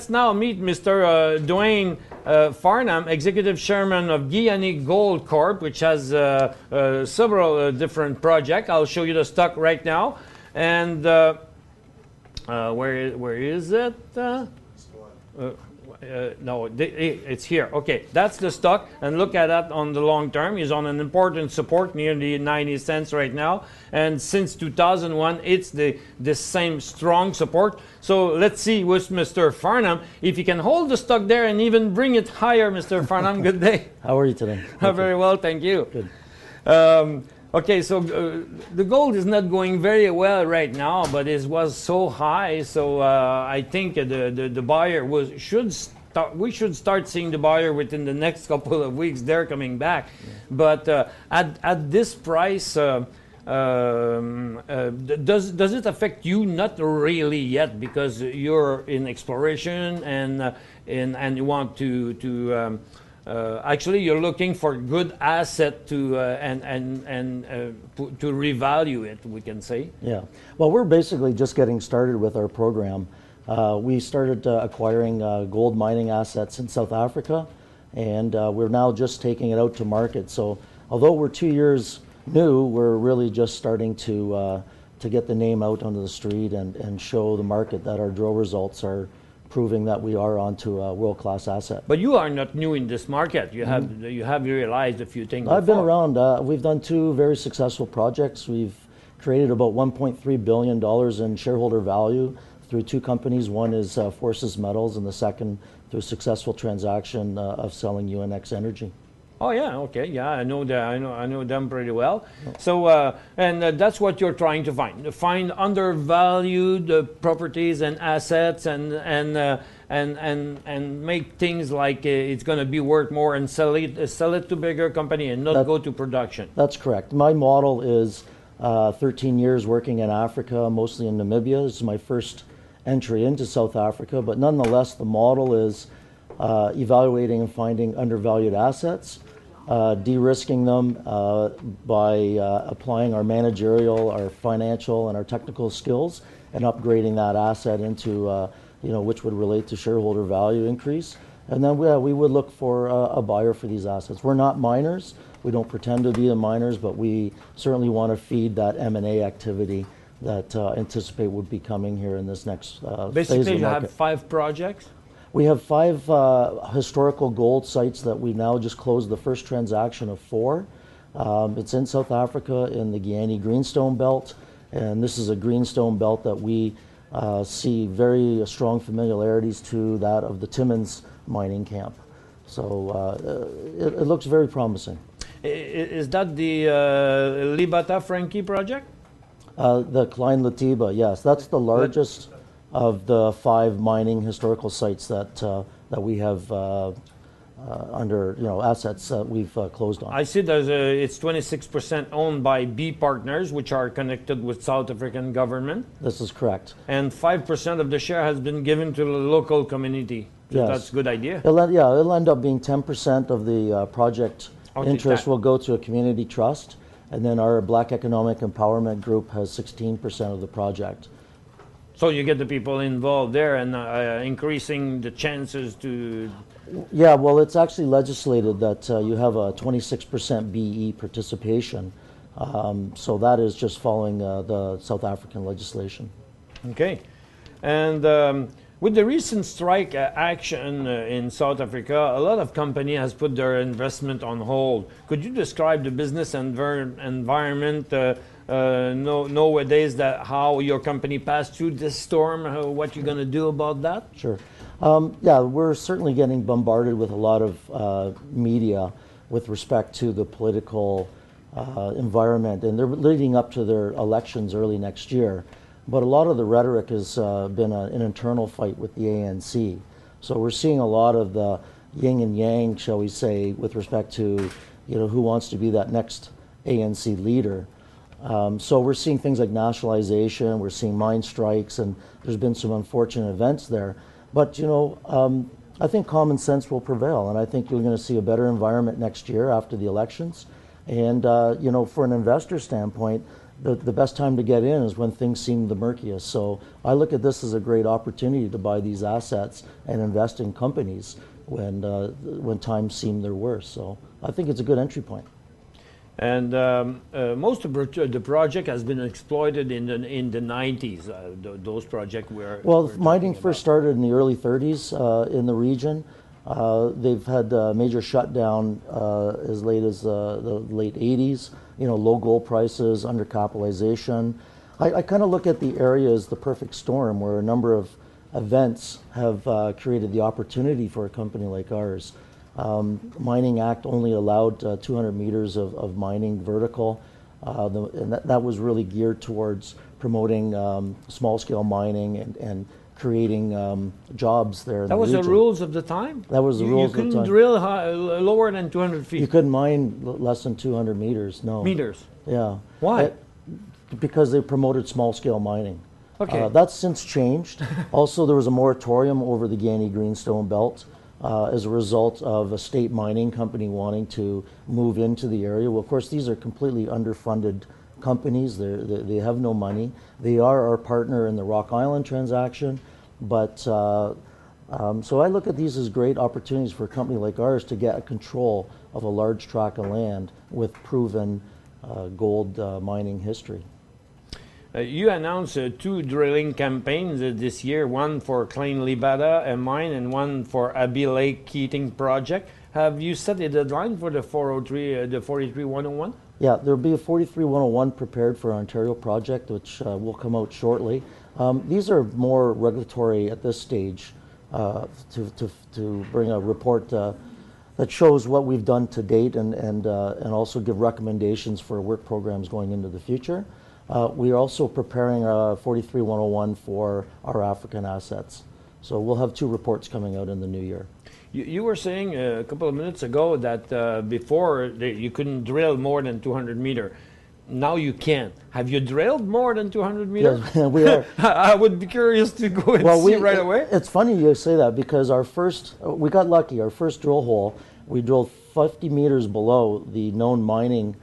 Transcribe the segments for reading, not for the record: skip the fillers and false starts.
let's now meet Mr. Duane Parnham, Executive Chairman of Giyani Gold Corp, which has several different projects. I'll show you the stock right now. And where is it? No, it's here. Okay, that's the stock, and look at that on the long term. He's on an important support near the 90 cents right now, and since 2001, it's the same strong support. So let's see with Mr. Parnham if he can hold the stock there and even bring it higher. Mr. Parnham, good day. How are you today? Very well, thank you. Good. Okay, so the gold is not going very well right now, but it was so high, so I think the buyer we should start seeing the buyer within the next couple of weeks. They're coming back, yeah. But at this price, does it affect you? Not really yet, because you're in exploration and you want to. Actually, you're looking for good asset to to revalue it, we can say. Yeah. Well, we're basically just getting started with our program. We started acquiring gold mining assets in South Africa, and we're now just taking it out to market. So, although we're 2 years new, we're really just starting to get the name out onto the street and show the market that our drill results are proving that we are onto a world-class asset. But you are not new in this market. You have realized a few things. I've been around. We've done 2 very successful projects. We've created about $1.3 billion in shareholder value through 2 companies. One is Forces Metals, and the second through a successful transaction of selling UNX Energy. Oh yeah, okay, yeah, I know that. I know them pretty well. So, and that's what you're trying to find undervalued properties and assets, and make things like it's going to be worth more, and sell it to bigger company and not go to production. That's correct. My model is 13 years working in Africa, mostly in Namibia. This is my first entry into South Africa, but nonetheless, the model is evaluating and finding undervalued assets, de-risking them by applying our managerial, our financial, and our technical skills, and upgrading that asset into which would relate to shareholder value increase. And then we would look for a buyer for these assets. We're not miners. We don't pretend to be the miners, but we certainly want to feed that M&A activity that anticipate would be coming here in this next phase of the market. Basically, you have 5 projects? We have 5 historical gold sites that we now just closed the first transaction of 4. It's in South Africa in the Giyani Greenstone Belt, and this is a greenstone belt that we see very strong familiarities to that of the Timmins mining camp. So it looks very promising. Is that the Letaba-Frankie project? The Klein Letaba, yes. That's the largest of the 5 mining historical sites that we have under assets that we've closed on. I see it's 26% owned by B partners, which are connected with South African government. This is correct. And 5% of the share has been given to the local community. Yes. That's a good idea. It'll end up being 10% of the project interest will go to a community trust, and then our Black Economic Empowerment Group has 16% of the project. So you get the people involved there and increasing the chances to... Yeah, well, it's actually legislated that you have a 26% BE participation. So that is just following the South African legislation. Okay. And with the recent strike action in South Africa, a lot of companies has put their investment on hold. Could you describe the business environment nowadays, that how your company passed through this storm, what you're going to do about that? Sure. Yeah, we're certainly getting bombarded with a lot of media with respect to the political environment, and they're leading up to their elections early next year. But a lot of the rhetoric has been an internal fight with the ANC. So we're seeing a lot of the yin and yang, shall we say, with respect to who wants to be that next ANC leader. So we're seeing things like nationalization, we're seeing mine strikes, and there's been some unfortunate events there. But I think common sense will prevail, and I think you're going to see a better environment next year after the elections. And for an investor standpoint, the best time to get in is when things seem the murkiest. So I look at this as a great opportunity to buy these assets and invest in companies when times seem their worst. So I think it's a good entry point. And most of the project has been exploited in the 90s. Those projects were mining first started in the early 30s in the region. They've had a major shutdown as late as the late 80s. Low gold prices, undercapitalization. I kind of look at the area as the perfect storm, where a number of events have created the opportunity for a company like ours. Mining Act only allowed 200 meters of mining vertical, and that was really geared towards promoting small-scale mining and creating jobs there in the region. That was the rules of the time? That was the rules of the time. You couldn't drill lower than 200 feet? You couldn't mine less than 200 meters, no. Meters? Yeah. Why? Because they promoted small-scale mining. Okay. That's since changed. Also, there was a moratorium over the Giyani Greenstone Belt as a result of a state mining company wanting to move into the area. Well, of course, these are completely underfunded companies. They have no money. They are our partner in the Rock Island transaction, but so I look at these as great opportunities for a company like ours to get control of a large tract of land with proven gold mining history. You announced 2 drilling campaigns this year, one for Klein Letaba mine and one for Abbey Lake Keating project. Have you set a deadline for the 403, the 43-101? Yeah, there'll be a 43-101 prepared for our Ontario project, which will come out shortly. These are more regulatory at this stage to bring a report that shows what we've done to date and also give recommendations for work programs going into the future. We are also preparing a 43-101 for our African assets. So we'll have 2 reports coming out in the new year. You were saying a couple of minutes ago that before you couldn't drill more than 200 meters. Now you can. Have you drilled more than 200 meters? Yes, we are. I would be curious to go and see right away. It's funny you say that because we got lucky. Our first drill hole, we drilled 50 meters below the known mining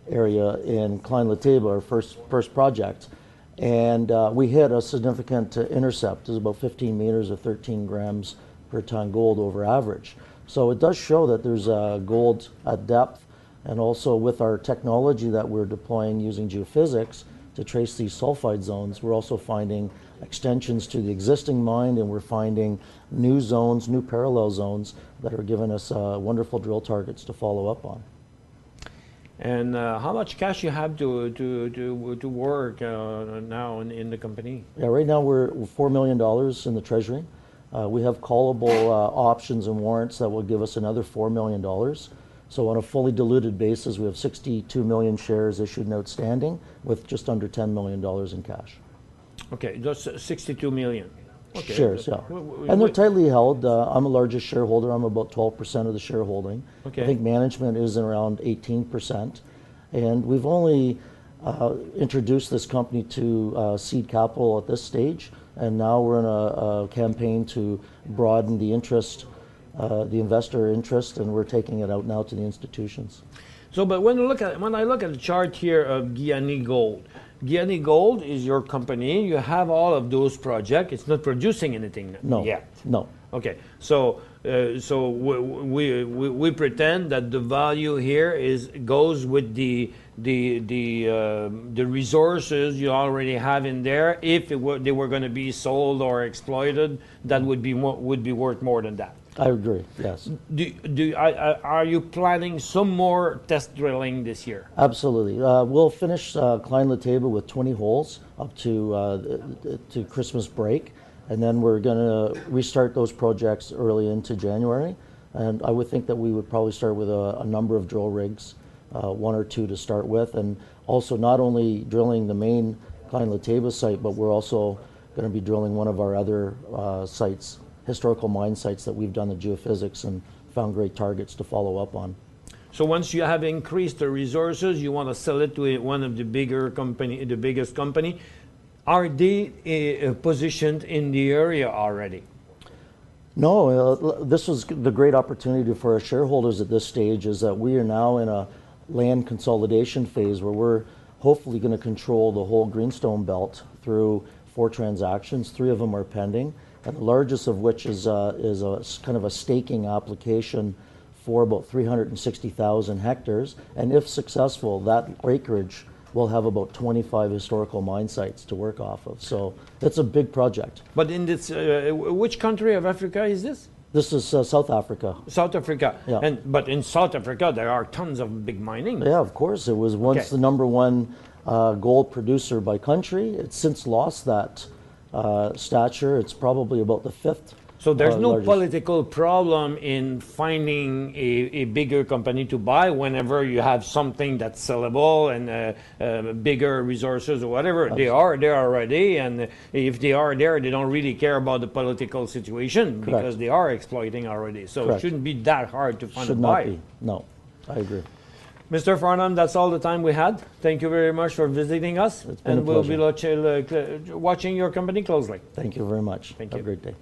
area in Klein Letaba, our first project. And we hit a significant intercept. It was about 15 meters of 13 grams per ton gold over average. So it does show that there's gold at depth, and also with our technology that we're deploying using geophysics to trace these sulfide zones, we're also finding extensions to the existing mine, and we're finding new zones, new parallel zones that are giving us wonderful drill targets to follow up on. And how much cash you have to work now in the company? Yeah, right now we're $4 million in the treasury. We have callable options and warrants that will give us another $4 million. So on a fully diluted basis, we have 62 million shares issued and outstanding with just under $10 million in cash. Okay, just 62 million. Okay. Shares, yeah. And they're tightly held. I'm the largest shareholder. I'm about 12% of the shareholding. Okay. I think management is around 18%. And we've only introduced this company to seed capital at this stage. And now we're in a campaign to broaden the interest, the investor interest, and we're taking it out now to the institutions. So, but when I look at the chart here of Giyani Gold, Giyani Gold is your company. You have all of those projects. It's not producing anything yet. No. Okay. So we pretend that the value here goes with the resources you already have in there. If they were going to be sold or exploited, that would be worth more than that. I agree, yes. Are you planning some more test drilling this year? Absolutely. We'll finish Klein Letaba with 20 holes up to Christmas break, and then we're going to restart those projects early into January. And I would think that we would probably start with a number of drill rigs, 1 or 2 to start with, and also not only drilling the main Klein Letaba site, but we're also going to be drilling one of our other sites, historical mine sites that we've done the geophysics and found great targets to follow up on. So once you have increased the resources, you want to sell it to one of the biggest company. Are they positioned in the area already? No, this was the great opportunity for our shareholders at this stage, is that we are now in a land consolidation phase where we're hopefully going to control the whole greenstone belt through 4 transactions. 3 of them are pending, and the largest of which is a kind of a staking application for about 360,000 hectares. And if successful, that acreage will have about 25 historical mine sites to work off of. So it's a big project. But in this, which country of Africa is this? This is South Africa. South Africa. Yeah. But in South Africa, there are tons of big mining. Yeah, of course. It was once the #1 gold producer by country. It's since lost that stature. It's probably about the 5th. So there's no largest. political problem in finding a bigger company to buy whenever you have something that's sellable and bigger resources or whatever. They are there already, and if they are there, they don't really care about the political situation because they are exploiting already. So it shouldn't be that hard to find a buyer. Should not be. No, I agree. Mr. Parnham, that's all the time we had. Thank you very much for visiting us. It's been a we'll be watching your company closely. Thank you very much. Thank Have you. a great day.